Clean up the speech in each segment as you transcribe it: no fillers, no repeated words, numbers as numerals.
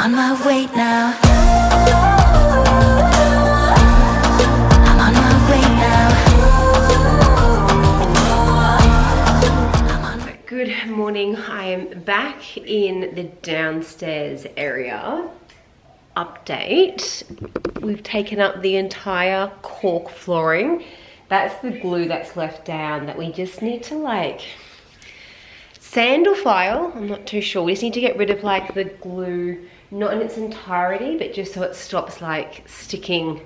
on my way now. I'm on my way now. Good morning. I am back in the downstairs area. Update. We've taken up the entire cork flooring. That's the glue that's left down that we just need to like sand or file. I'm not too sure. We just need to get rid of like the glue, not in its entirety, but just so it stops like sticking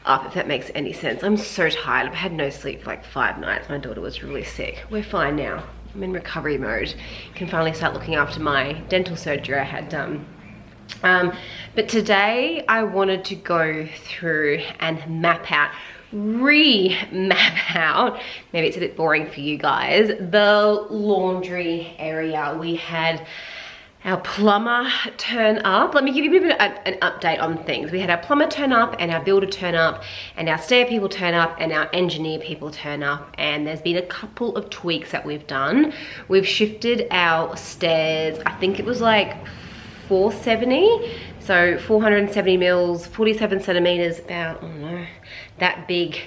up, if that makes any sense. I'm so tired. I've had no sleep for like 5 nights. My daughter was really sick. We're fine now. I'm in recovery mode. Can finally start looking after my dental surgery I had done. But today I wanted to go through and map out, re-map out, maybe it's a bit boring for you guys, the laundry area. We had our plumber turn up. Let me give you a bit of an update on things. We had our plumber turn up and our builder turn up and our stair people turn up and our engineer people turn up, and there's been a couple of tweaks that we've done. We've shifted our stairs, I think it was like 470, so 470 mils, 47 centimeters, about, I don't know, that big,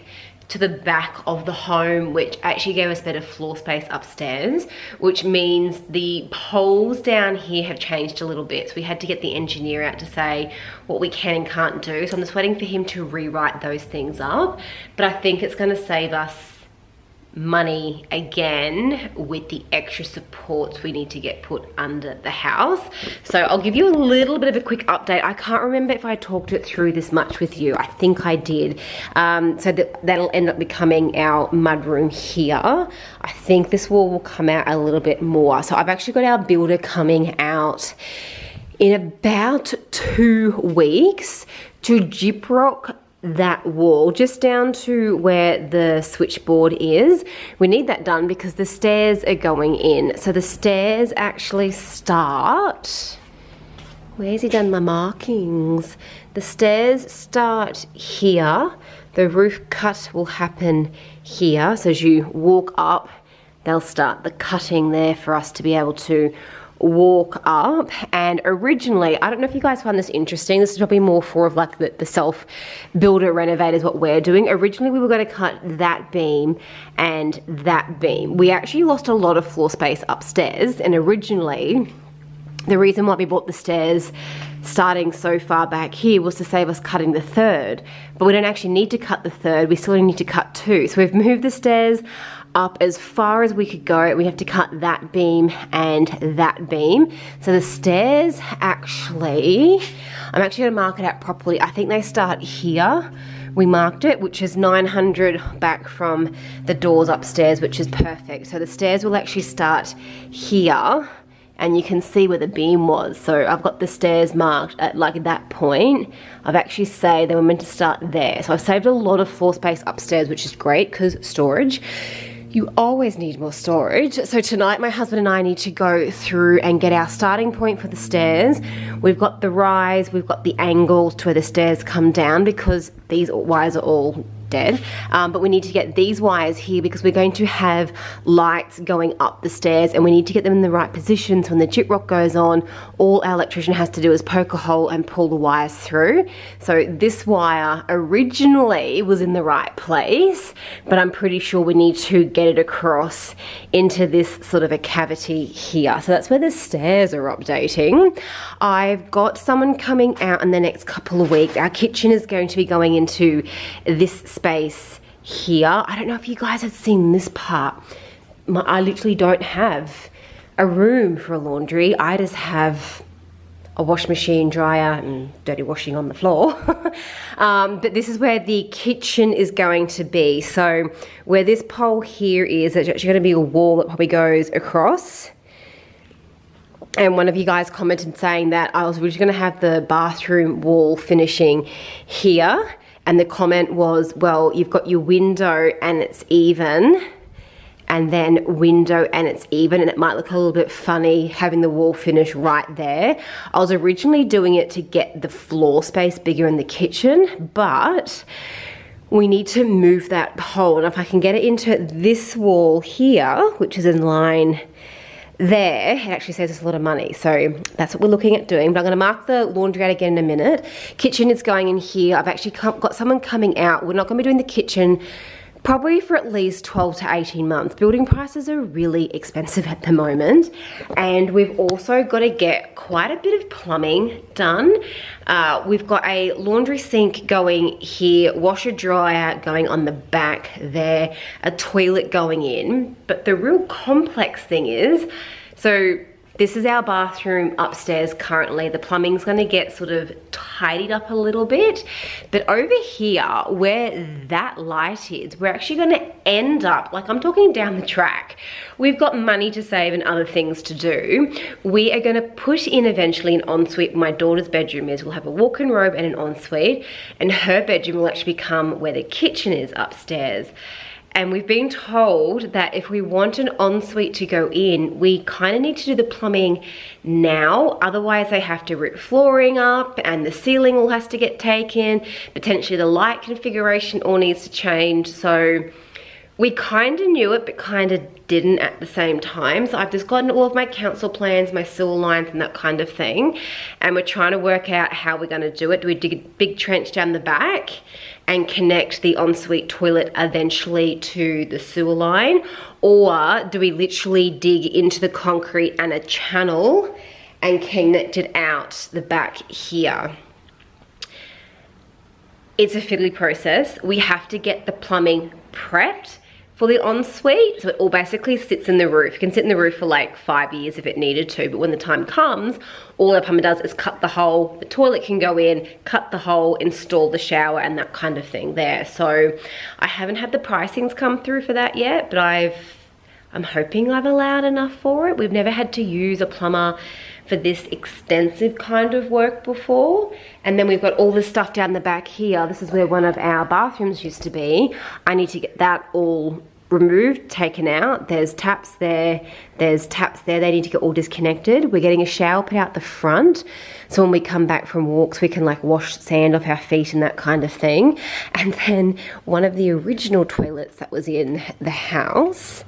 to the back of the home, which actually gave us better floor space upstairs, which means the poles down here have changed a little bit. So we had to get the engineer out to say what we can and can't do. So I'm just waiting for him to rewrite those things up. But I think it's gonna save us money again with the extra supports we need to get put under the house. So I'll give you a little bit of a quick update. I can't remember if I talked it through this much with you. I think I did. So that'll end up becoming our mudroom here. I think this wall will come out a little bit more. So I've actually got our builder coming out in about 2 weeks to gyprock that wall just down to where the switchboard is. We need that done because the stairs are going in. So the stairs actually start, where's he done my markings? The stairs start here. The roof cut will happen here. So as you walk up, they'll start the cutting there for us to be able to walk up. And originally, I don't know if you guys find this interesting, this is probably more for of like the self builder renovators, what we're doing. Originally we were going to cut that beam and that beam. We actually lost a lot of floor space upstairs, and originally the reason why we bought the stairs starting so far back here was to save us cutting the third, but we don't actually need to cut the third, we still need to cut 2. So we've moved the stairs up as far as we could go. We have to cut that beam and that beam. So the stairs actually, I'm actually gonna mark it out properly. I think they start here. We marked it, which is 900 back from the doors upstairs, which is perfect. So the stairs will actually start here, and you can see where the beam was. So I've got the stairs marked at like that point. I've actually said they were meant to start there. So I've saved a lot of floor space upstairs, which is great because storage. You always need more storage. So tonight my husband and I need to go through and get our starting point for the stairs. We've got the rise, we've got the angles to where the stairs come down because these wires are all dead. But we need to get these wires here because we're going to have lights going up the stairs, and we need to get them in the right position. So when the gyprock goes on, all our electrician has to do is poke a hole and pull the wires through. So this wire originally was in the right place, but I'm pretty sure we need to get it across into this sort of a cavity here. So that's where the stairs are updating. I've got someone coming out in the next couple of weeks. Our kitchen is going to be going into this space here. I don't know if you guys have seen this part. I literally don't have a room for a laundry. I just have a wash machine, dryer, and dirty washing on the floor. But this is where the kitchen is going to be. So where this pole here is, there's actually going to be a wall that probably goes across. And one of you guys commented saying that I was originally going to have the bathroom wall finishing here. And the comment was, well, you've got your window and it's even, and then window and it's even, and it might look a little bit funny having the wall finish right there. I was originally doing it to get the floor space bigger in the kitchen, but we need to move that hole. And if I can get it into this wall here, which is in line there, it actually saves us a lot of money. So that's what we're looking at doing. But I'm going to mark the laundry out again in a minute. Kitchen is going in here. I've actually got someone coming out. We're not going to be doing the kitchen probably for at least 12 to 18 months. Building prices are really expensive at the moment. And we've also got to get quite a bit of plumbing done. We've got a laundry sink going here, washer dryer going on the back there, a toilet going in. But the real complex thing is, so this is our bathroom upstairs currently. The plumbing's gonna get sort of tidied up a little bit. But over here, where that light is, we're actually gonna end up, like I'm talking down the track. We've got money to save and other things to do. We are gonna put in eventually an ensuite. My daughter's bedroom is. We'll have a walk-in robe and an ensuite. And her bedroom will actually become where the kitchen is upstairs. And we've been told that if we want an ensuite to go in, we kind of need to do the plumbing now. Otherwise, they have to rip flooring up and the ceiling all has to get taken. Potentially the light configuration all needs to change. So we kind of knew it, but kind of didn't at the same time. So I've just gotten all of my council plans, my sewer lines and that kind of thing. And we're trying to work out how we're going to do it. Do we dig a big trench down the back and connect the ensuite toilet eventually to the sewer line? Or do we literally dig into the concrete and a channel and connect it out the back here? It's a fiddly process. We have to get the plumbing prepped for the ensuite, so it all basically sits in the roof. It can sit in the roof for like 5 years if it needed to, but when the time comes, all our plumber does is cut the hole, the toilet can go in, cut the hole, install the shower and that kind of thing there. So I haven't had the pricings come through for that yet, but I'm hoping I've allowed enough for it. We've never had to use a plumber for this extensive kind of work before. And then we've got all this stuff down the back here. This is where one of our bathrooms used to be. I need to get that all removed, taken out. There's taps there, there's taps there. They need to get all disconnected. We're getting a shower put out the front, so when we come back from walks, we can like wash sand off our feet and that kind of thing. And then one of the original toilets that was in the house,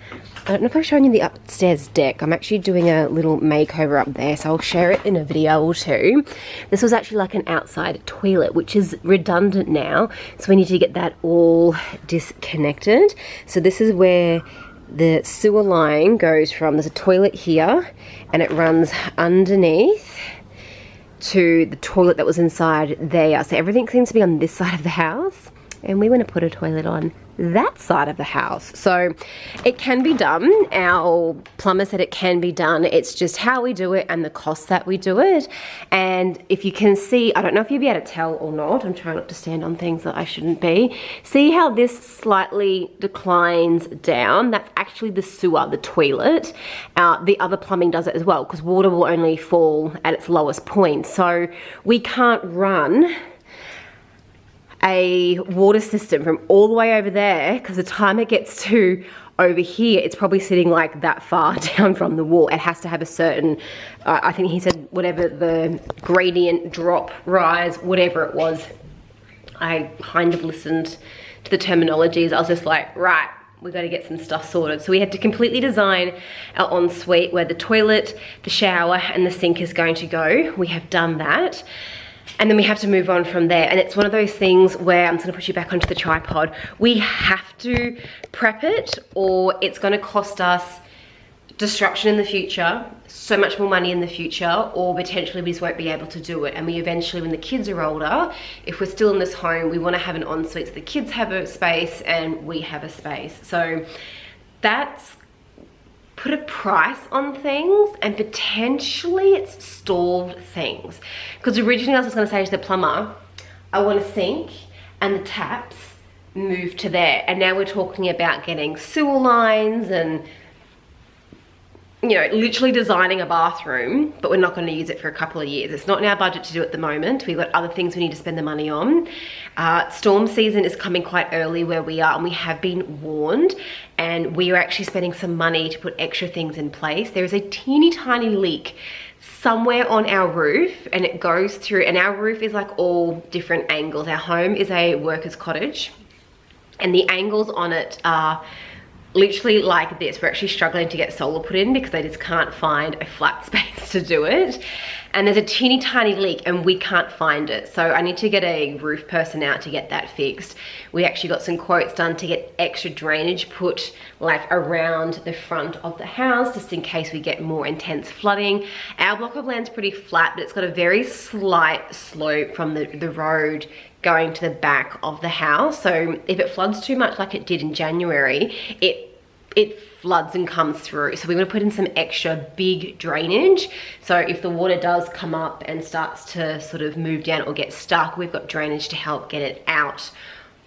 I don't know if I've shown you the upstairs deck. I'm actually doing a little makeover up there, so I'll share it in a video or two. This was actually like an outside toilet, which is redundant now, so we need to get that all disconnected. So this is where the sewer line goes from. There's a toilet here, and it runs underneath to the toilet that was inside there. So everything seems to be on this side of the house, and we want to put a toilet on that side of the house. So it can be done. Our plumber said it can be done. It's just how we do it and the cost that we do it. And if you can see, I don't know if you'll be able to tell or not, I'm trying not to stand on things that I shouldn't be. See how this slightly declines down? That's actually the sewer, the toilet. The other plumbing does it as well, because water will only fall at its lowest point. So we can't run a water system from all the way over there, because the time it gets to over here, it's probably sitting like that far down from the wall. It has to have a certain, I think he said whatever the gradient, drop, rise, whatever it was. I kind of listened to the terminologies. I was just like, right, we got to get some stuff sorted. So we had to completely design our ensuite where the toilet, the shower and the sink is going to go. We have done that. And then we have to move on from there. And it's one of those things where, I'm just gonna push you back onto the tripod, we have to prep it or it's gonna cost us disruption in the future, so much more money in the future, or potentially we just won't be able to do it. And we eventually, when the kids are older, if we're still in this home, we wanna have an ensuite so the kids have a space and we have a space. So that's put a price on things, and potentially it's stalled things. Because originally I was just going to say to the plumber, I want a sink and the taps moved to there. And now we're talking about getting sewer lines and, you know, literally designing a bathroom, but we're not going to use it for a couple of years. It's not in our budget to do at the moment. We've got other things we need to spend the money on. Storm season is coming quite early where we are, and we have been warned, and we are actually spending some money to put extra things in place. There is a teeny tiny leak somewhere on our roof, and it goes through, and our roof is like all different angles. Our home is a workers' cottage, and the angles on it are literally like this. We're actually struggling to get solar put in because they just can't find a flat space to do it. And there's a teeny tiny leak and we can't find it. So I need to get a roof person out to get that fixed. We actually got some quotes done to get extra drainage put like around the front of the house, just in case we get more intense flooding. Our block of land's pretty flat, but it's got a very slight slope from the road going to the back of the house. So if it floods too much like it did in January, it floods and comes through. So we're gonna put in some extra big drainage. So if the water does come up and starts to sort of move down or get stuck, we've got drainage to help get it out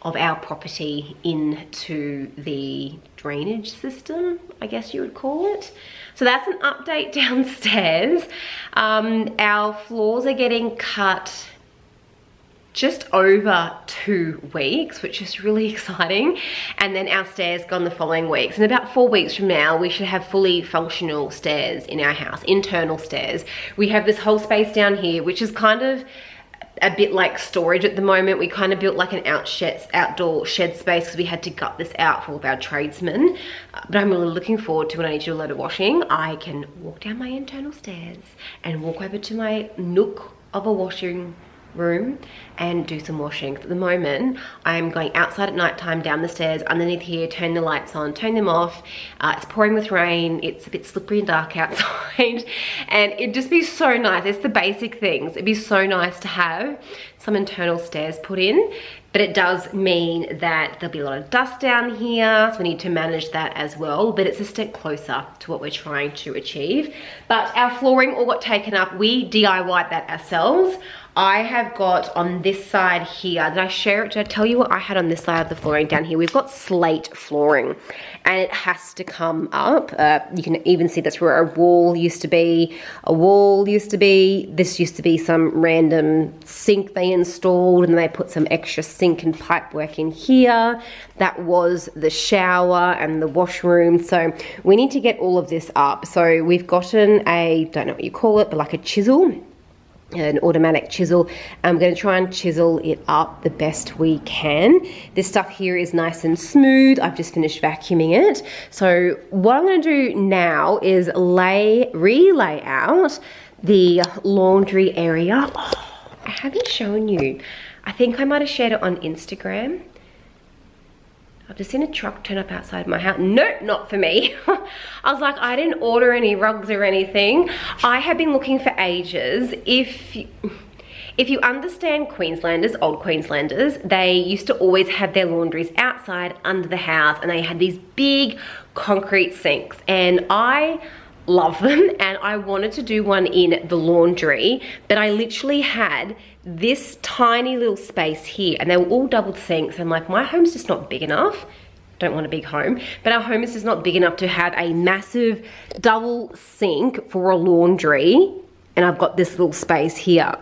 of our property into the drainage system, I guess you would call it. So that's an update downstairs. Our floors are getting cut just over 2 weeks, which is really exciting. And then our stairs gone the following weeks. In about 4 weeks from now, we should have fully functional stairs in our house, internal stairs. We have this whole space down here, which is kind of a bit like storage at the moment. We kind of built like an outdoor shed space because we had to gut this out for all of our tradesmen. But I'm really looking forward to when I need to do a load of washing, I can walk down my internal stairs and walk over to my nook of a washing room and do some washing. At the moment, I'm going outside at night time, down the stairs, underneath here, turn the lights on, turn them off. It's pouring with rain. It's a bit slippery and dark outside. And it'd just be so nice. It's the basic things. It'd be so nice to have some internal stairs put in. But it does mean that there'll be a lot of dust down here, so we need to manage that as well. But it's a step closer to what we're trying to achieve. But our flooring all got taken up. We DIY'd that ourselves. I have got on this side here, did I share it? Did I tell you what I had on this side of the flooring down here? We've got slate flooring and it has to come up. You can even see that's where a wall used to be. This used to be some random sink they installed, and they put some extra sink and pipe work in here. That was the shower and the washroom. So we need to get all of this up. So we've gotten a, don't know what you call it, but like a chisel. An automatic chisel. I'm going to try and chisel it up the best we can. This stuff here is nice and smooth. I've just finished vacuuming it. So what I'm going to do now is relay out the laundry area. Oh, I haven't shown you. I think I might have shared it on Instagram. I've just seen a truck turn up outside my house. Nope, not for me. I was like, I didn't order any rugs or anything. I have been looking for ages. If you understand Queenslanders, old Queenslanders, they used to always have their laundries outside under the house, and they had these big concrete sinks. And I love them, and I wanted to do one in the laundry, but I literally had this tiny little space here, and they were all doubled sinks. I'm like, my home's just not big enough. Don't want a big home, but our home is just not big enough to have a massive double sink for a laundry, and I've got this little space here.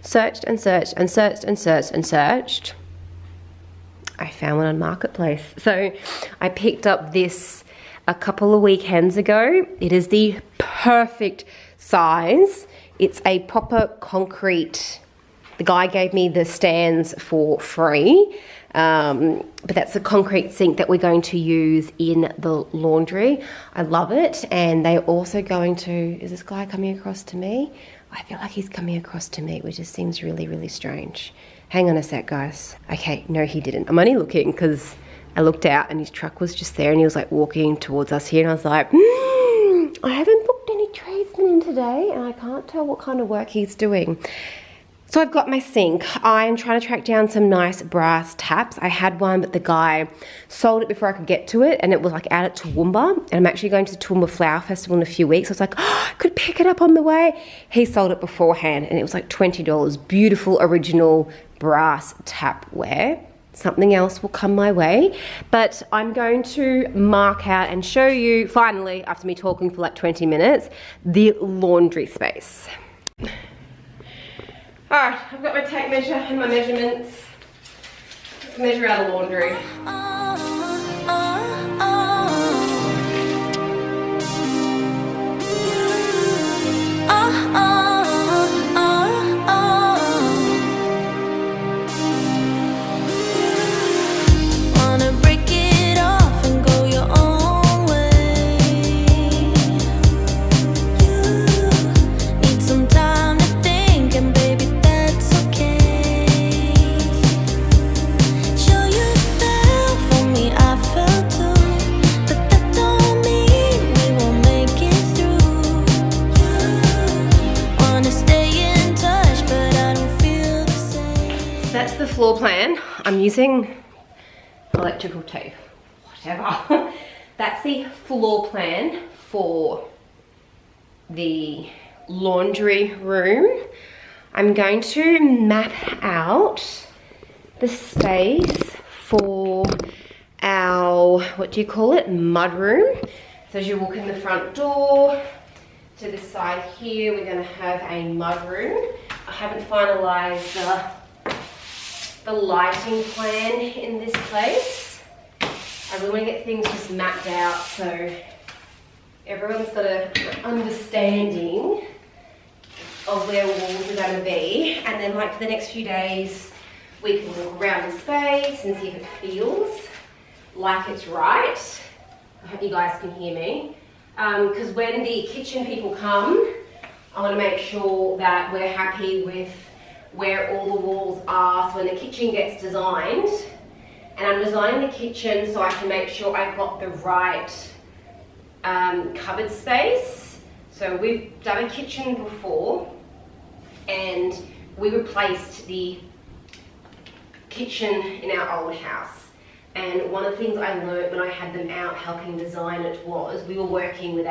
Searched and searched and searched and searched and searched. I found one on Marketplace. So I picked up this a couple of weekends ago. It is the perfect size. It's a proper concrete. The guy gave me the stands for free, but that's a concrete sink that we're going to use in the laundry. I love it. And they're also going to, is this guy coming across to me? I feel like he's coming across to me, which just seems really, really strange. Hang on a sec, guys. Okay, no, he didn't. I'm only looking because I looked out and his truck was just there, and he was like walking towards us here, and I was like, I haven't booked any tradesmen in today, and I can't tell what kind of work he's doing. So I've got my sink. I'm trying to track down some nice brass taps. I had one, but the guy sold it before I could get to it, and it was like out at Toowoomba, and I'm actually going to the Toowoomba Flower Festival in a few weeks. So I was like, oh, I could pick it up on the way. He sold it beforehand, and it was like $20. Beautiful original brass tapware. Something else will come my way, but I'm going to mark out and show you, finally, after me talking for like 20 minutes, the laundry space. All right, I've got my tape measure and my measurements. Let's measure out the laundry. Wanna break it off and go that's the floor plan. I'm using electrical tape, whatever. That's the floor plan for the laundry room. I'm going to map out the space for our, what do you call it, mud room. So as you walk in the front door, to this side here, we're going to have a mud room. I haven't finalised the lighting plan in this place. I really want to get things just mapped out so everyone's got an understanding of where walls are going to be, and then like for the next few days we can walk around the space and see if it feels like it's right. I hope you guys can hear me, because when the kitchen people come, I want to make sure that we're happy with where all the walls are. So when the kitchen gets designed, and I'm designing the kitchen so I can make sure I've got the right cupboard space. So we've done a kitchen before and we replaced the kitchen in our old house. And one of the things I learned when I had them out helping design it was we were working with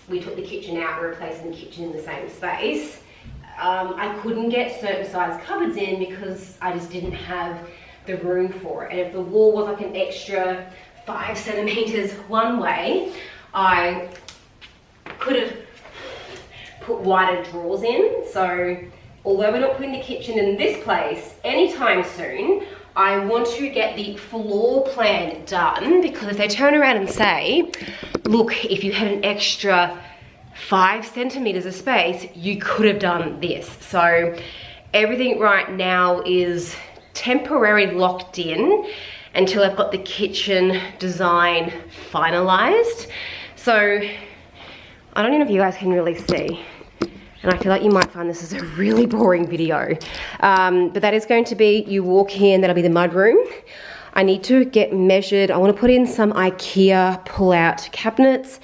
we took the kitchen out and replacing the kitchen in the same space. I couldn't get certain size cupboards in because I just didn't have the room for it. And if the wall was like an extra 5 centimeters one way, I could have put wider drawers in. So although we're not putting the kitchen in this place anytime soon, I want to get the floor plan done, because if they turn around and say, look, if you had an extra 5 centimeters of space, you could have done this. So everything right now is temporarily locked in until I've got the kitchen design finalized. So I don't know if you guys can really see, and I feel like you might find this is a really boring video, but that is going to be, you walk in, that'll be the mud room. I need to get measured. I want to put in some IKEA pull-out cabinets,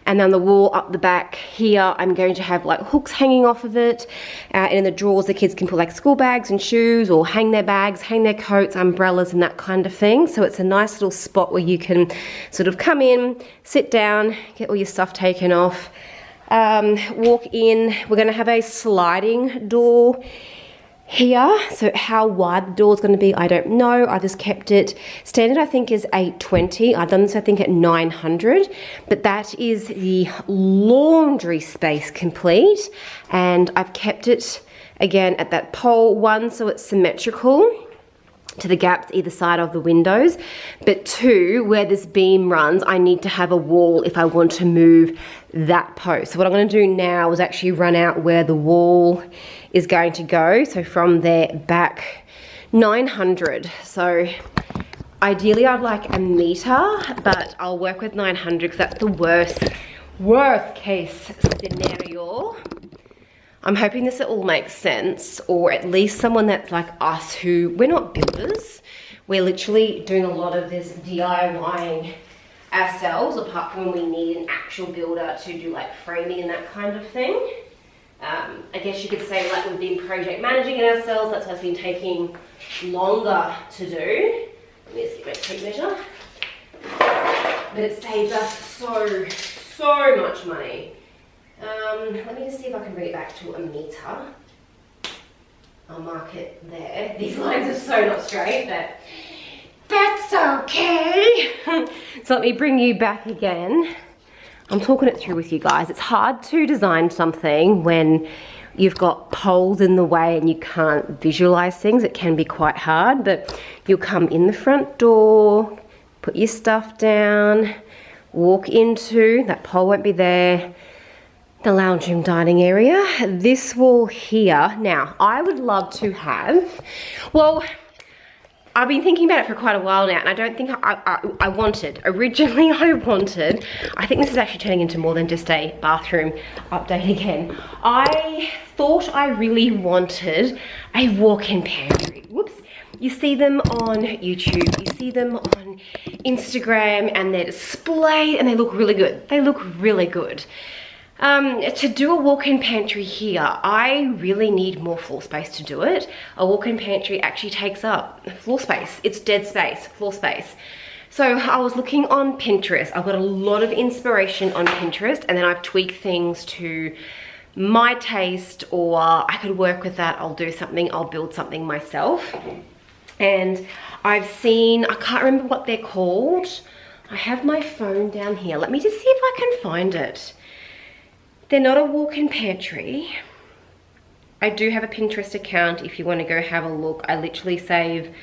and then the wall up the back here, I'm going to have like hooks hanging off of it, and in the drawers the kids can put like school bags and shoes, or hang their bags, hang their coats, umbrellas and that kind of thing. So it's a nice little spot where you can sort of come in, sit down, get all your stuff taken off, walk in. We're going to have a sliding door here, so how wide the door is going to be, I don't know. I just kept it standard. I think is 820. I've done this I think at 900, but that is the laundry space complete, and I've kept it again at that pole one, so it's symmetrical to the gaps either side of the windows, but 2, where this beam runs, I need to have a wall if I want to move that post. So what I'm going to do now is actually run out where the wall is going to go. So from there back 900. So ideally I'd like 1 meter, but I'll work with 900 because that's the worst case scenario. I'm hoping this all makes sense, or at least someone that's like us, who we're not builders. We're literally doing a lot of this DIYing ourselves, apart from when we need an actual builder to do like framing and that kind of thing. I guess you could say like we've been project managing it ourselves. That's why it's been taking longer to do. Let me just get my tape measure. But it saves us so much money. Let me just see if I can bring it back to 1 meter. I'll mark it there. These lines are so not straight, but that's okay. So let me bring you back again. I'm talking it through with you guys. It's hard to design something when you've got poles in the way and you can't visualize things. It can be quite hard, but you'll come in the front door, put your stuff down, walk into, that pole won't be there, the lounge room dining area. This wall here, now I would love to have, well, I've been thinking about it for quite a while now, and I don't think I wanted, originally I wanted, I think this is actually turning into more than just a bathroom update again. I thought I really wanted a walk-in pantry. Whoops. You see them on YouTube, you see them on Instagram, and they're displayed and they look really good. They look really good. To do a walk-in pantry here, I really need more floor space to do it. A walk-in pantry actually takes up floor space. It's dead space, floor space. So I was looking on Pinterest. I've got a lot of inspiration on Pinterest, and then I've tweaked things to my taste, or I could work with that. I'll do something, I'll build something myself. And I've seen, I can't remember what they're called. I have my phone down here. Let me just see if I can find it. They're not a walk-in pantry. I do have a Pinterest account if you want to go have a look. I literally save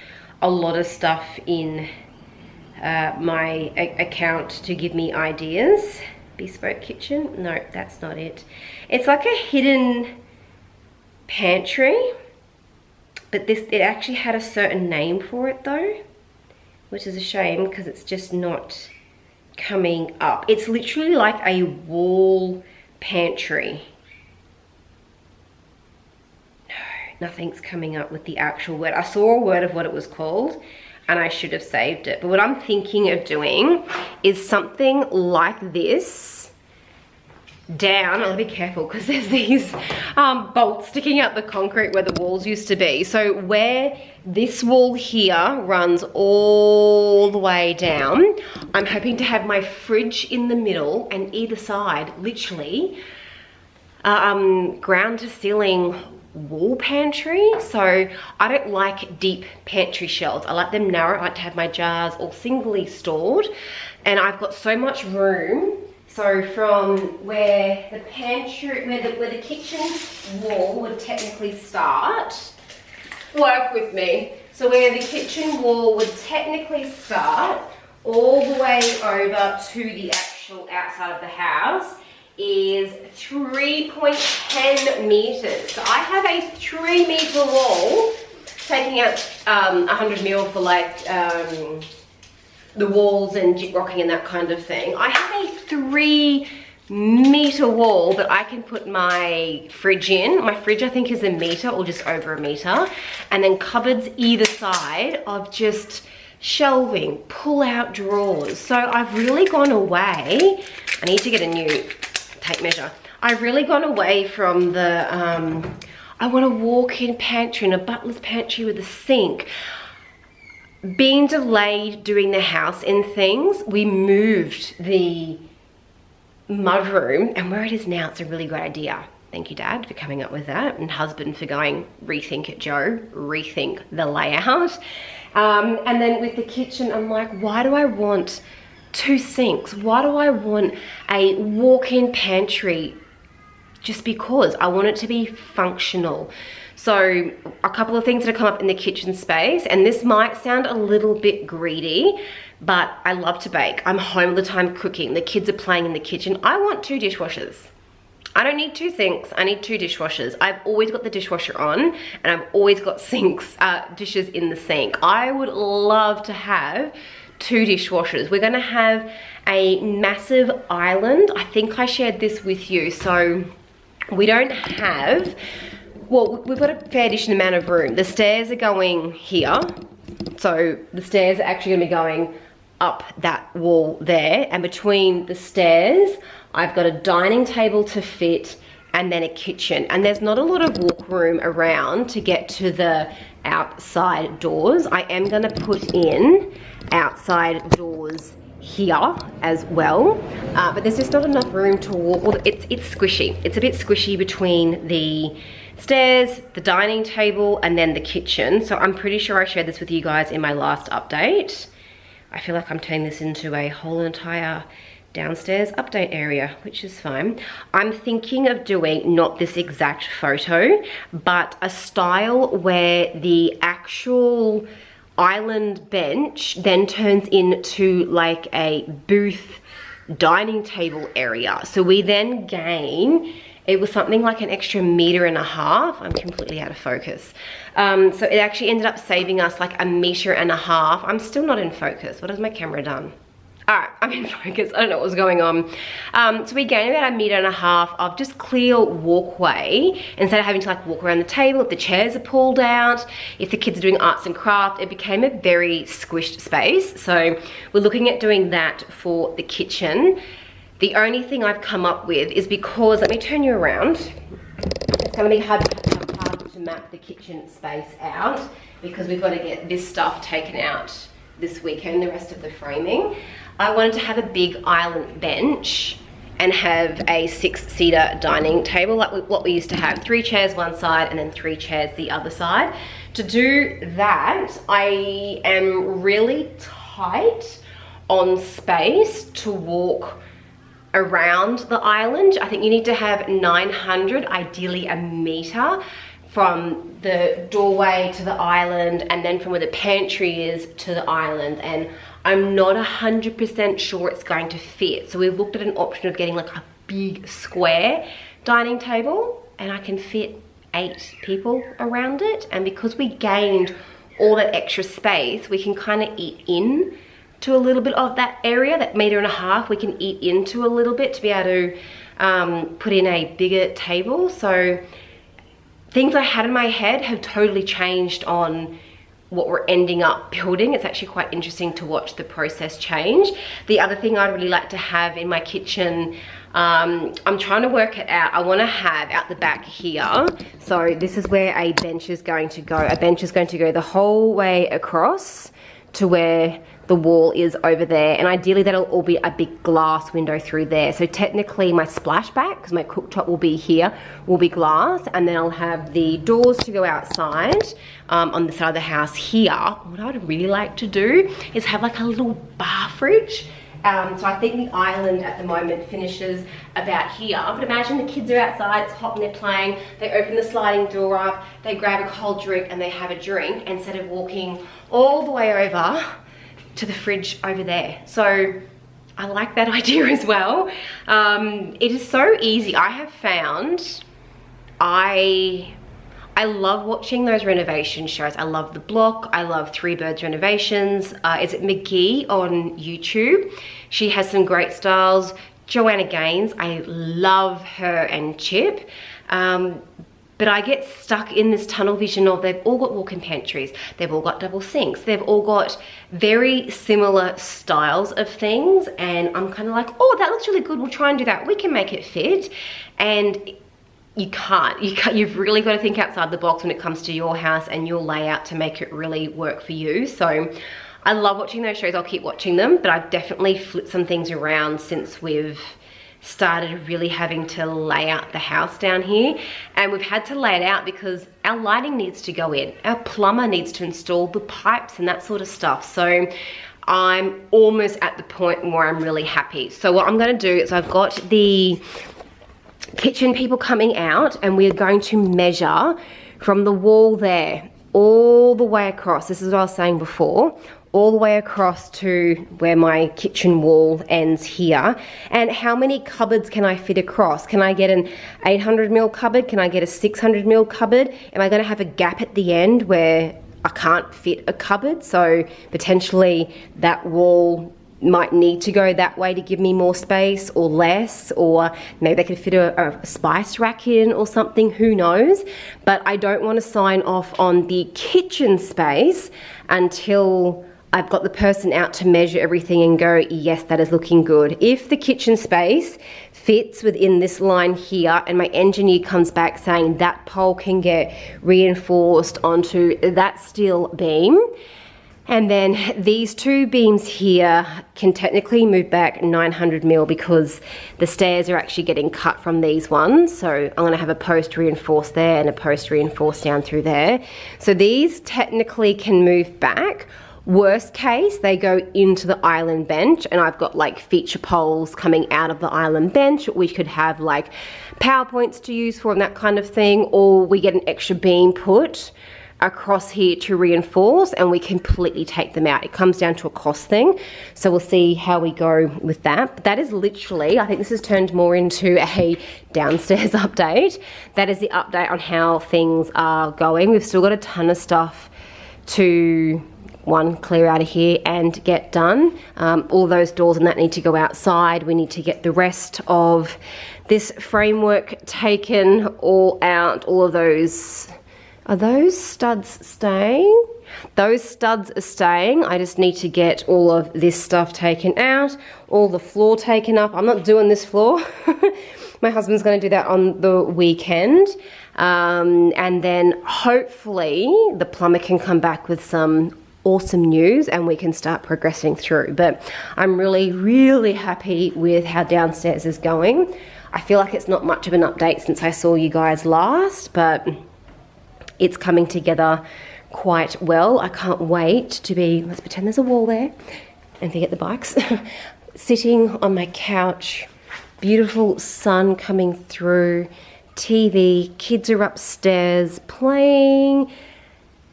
a lot of stuff in my account to give me ideas. Bespoke kitchen? No, that's not it. It's like a hidden pantry, but it actually had a certain name for it though, which is a shame because it's just not coming up. It's literally like a wall pantry. No, nothing's coming up with the actual word. I saw a word of what it was called and I should have saved it. But what I'm thinking of doing is something like this down. I'll be careful because there's these bolts sticking out the concrete where the walls used to be. So where this wall here runs all the way down, I'm hoping to have my fridge in the middle and either side, literally, ground to ceiling wall pantry. So I don't like deep pantry shelves. I like them narrow. I like to have my jars all singly stored, and I've got so much room. So from where the pantry, where the kitchen wall would technically start, work with me. So where the kitchen wall would technically start, all the way over to the actual outside of the house is 3.10 meters. So I have a 3-meter wall, taking out 100 mil for like the walls and rocking and that kind of thing. I have a 3-meter wall that I can put my fridge in. My fridge I think is a meter or just over a meter, and then cupboards either side of just shelving, pull out drawers. So I've really gone away. I need to get a new tape measure. I've really gone away from the I want a walk-in pantry and a butler's pantry with a sink. Being delayed doing the house in things, we moved the mudroom, and where it is now, it's a really great idea. Thank you, Dad, for coming up with that, and husband for going, rethink it, Joe, rethink the layout. And then with the kitchen, I'm like, why do I want 2 sinks? Why do I want a walk-in pantry? Just because I want it to be functional. So a couple of things that have come up in the kitchen space, and this might sound a little bit greedy, but I love to bake. I'm home all the time cooking. The kids are playing in the kitchen. I want 2 dishwashers. I don't need 2 sinks, I need 2 dishwashers. I've always got the dishwasher on, and I've always got dishes in the sink. I would love to have 2 dishwashers. We're gonna have a massive island. I think I shared this with you. So we don't have, well, we've got a fair decent amount of room. The stairs are going here. So the stairs are actually gonna be going up that wall there. And between the stairs, I've got a dining table to fit and then a kitchen. And there's not a lot of walk room around to get to the outside doors. I am gonna put in outside doors here as well, but there's just not enough room to walk. Well, it's squishy. It's a bit squishy between the stairs, the dining table, and then the kitchen. So I'm pretty sure I shared this with you guys in my last update. I feel like I'm turning this into a whole entire downstairs update area, which is fine. I'm thinking of doing not this exact photo, but a style where the actual island bench then turns into like a booth dining table area. So we then gain, it was something like an extra 1.5 meters. I'm completely out of focus. So it actually ended up saving us like 1.5 meters. I'm still not in focus. What has my camera done? All right, I'm in focus. I don't know what was going on. So we gained about 1.5 meters of just clear walkway instead of having to like walk around the table. If the chairs are pulled out, if the kids are doing arts and craft, it became a very squished space. So we're looking at doing that for the kitchen. The only thing I've come up with is because, let me turn you around. It's gonna be hard to map the kitchen space out because we've got to get this stuff taken out this weekend, the rest of the framing. I wanted to have a big island bench and have a 6-seater dining table like what we used to have. 3 chairs one side and then 3 chairs the other side. To do that, I am really tight on space to walk around the island. I think you need to have 900, ideally a meter, from the doorway to the island and then from where the pantry is to the island, and I'm not 100% sure it's going to fit. So we've looked at an option of getting like a big square dining table, and I can fit 8 people around it, and because we gained all that extra space, we can kind of eat in to a little bit of that area, that 1.5 meters, we can eat into a little bit to be able to put in a bigger table. So things I had in my head have totally changed on what we're ending up building. It's actually quite interesting to watch the process change. The other thing I'd really like to have in my kitchen, I'm trying to work it out. I want to have out the back here, so this is where a bench is going to go. A bench is going to go the whole way across to where the wall is over there, and ideally that'll all be a big glass window through there. So technically my splashback, because my cooktop will be here, will be glass, and then I'll have the doors to go outside on the side of the house here. What I would really like to do is have like a little bar fridge. So I think the island at the moment finishes about here, but imagine the kids are outside, it's hot and they're playing, they open the sliding door up, they grab a cold drink and they have a drink instead of walking all the way over to the fridge over there. So I like that idea as well. It is so easy. I have found I love watching those renovation shows. I love The Block. I love Three Birds Renovations. Is it McGee on YouTube? She has some great styles. Joanna Gaines, I love her and Chip. But I get stuck in this tunnel vision of they've all got walk-in pantries, they've all got double sinks, they've all got very similar styles of things, and I'm kind of like, oh, that looks really good, we'll try and do that, we can make it fit. And you can't. You've really got to think outside the box when it comes to your house and your layout to make it really work for you. So I love watching those shows, I'll keep watching them, but I've definitely flipped some things around since we've started really having to lay out the house down here. And we've had to lay it out because our lighting needs to go in, our plumber needs to install the pipes and that sort of stuff. So I'm almost at the point where I'm really happy. So what I'm going to do is I've got the kitchen people coming out, and we're going to measure from the wall there all the way across. This is what I was saying before, all the way across to where my kitchen wall ends here. And how many cupboards can I fit across? Can I get an 800mm cupboard? Can I get a 600mm cupboard? Am I going to have a gap at the end where I can't fit a cupboard? So potentially that wall might need to go that way to give me more space or less, or maybe they could fit a spice rack in or something, who knows. But I don't want to sign off on the kitchen space until I've got the person out to measure everything and go, yes, that is looking good. If the kitchen space fits within this line here and my engineer comes back saying that pole can get reinforced onto that steel beam, and then these two beams here can technically move back 900mm because the stairs are actually getting cut from these ones. So I'm gonna have a post reinforced there and a post reinforced down through there. So these technically can move back. Worst case, they go into the island bench, and I've got like feature poles coming out of the island bench. We could have like PowerPoints to use for and that kind of thing, or we get an extra beam put across here to reinforce and we completely take them out. It comes down to a cost thing, so we'll see how we go with that. But that is literally, I think this has turned more into a downstairs update. That is the update on how things are going. We've still got a ton of stuff to clear out of here and get done. All those doors and that need to go outside. We need to get the rest of this framework taken all out, all of those Are those studs staying? Those studs are staying. I just need to get all of this stuff taken out, all the floor taken up. I'm not doing this floor. My husband's going to do that on the weekend. And then hopefully the plumber can come back with some awesome news and we can start progressing through. But I'm really, really happy with how downstairs is going. I feel like it's not much of an update since I saw you guys last, but it's coming together quite well. I can't wait to be, let's pretend there's a wall there and forget the bikes, sitting on my couch, beautiful sun coming through, TV, kids are upstairs playing,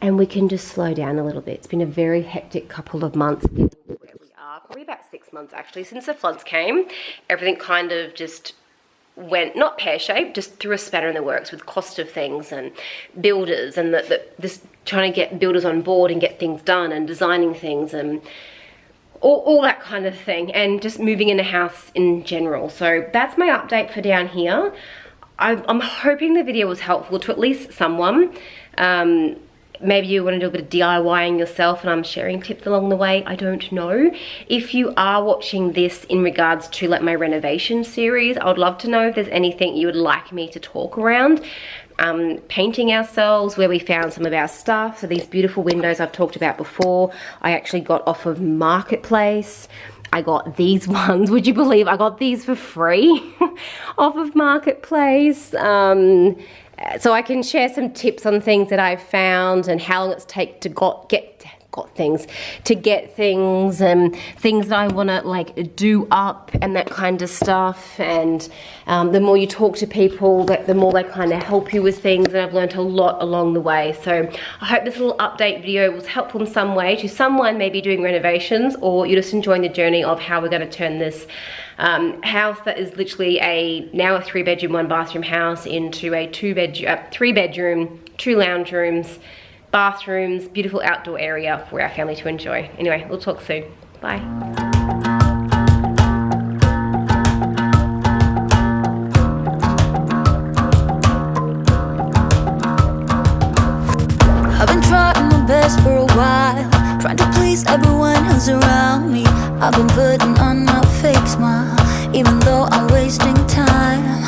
and we can just slow down a little bit. It's been a very hectic couple of months where we are, probably about 6 months actually, since the floods came. Everything kind of just went, not pear-shaped, just threw a spanner in the works with cost of things and builders and this trying to get builders on board and get things done and designing things and all that kind of thing, and just moving in a house in general. So that's my update for down here. I'm hoping the video was helpful to at least someone. Maybe you want to do a bit of DIYing yourself and I'm sharing tips along the way, I don't know. If you are watching this in regards to like my renovation series, I would love to know if there's anything you would like me to talk around. Painting ourselves, where we found some of our stuff. So these beautiful windows I've talked about before, I actually got off of Marketplace. I got these ones, would you believe I got these for free off of Marketplace. So I can share some tips on things that I've found and how long it's take to get things and things that I want to like do up and that kind of stuff. And the more you talk to people, the more they kind of help you with things, and I've learned a lot along the way. So I hope this little update video was helpful in some way to someone maybe doing renovations, or you're just enjoying the journey of how we're going to turn this house that is literally now a 3-bedroom, 1-bathroom house into a 3-bedroom, 2 lounge rooms, bathrooms, beautiful outdoor area for our family to enjoy. Anyway, we'll talk soon. Bye. I've been trying my best for a while, trying to please everyone who's around me. I've been putting on a fake smile, even though I'm wasting time.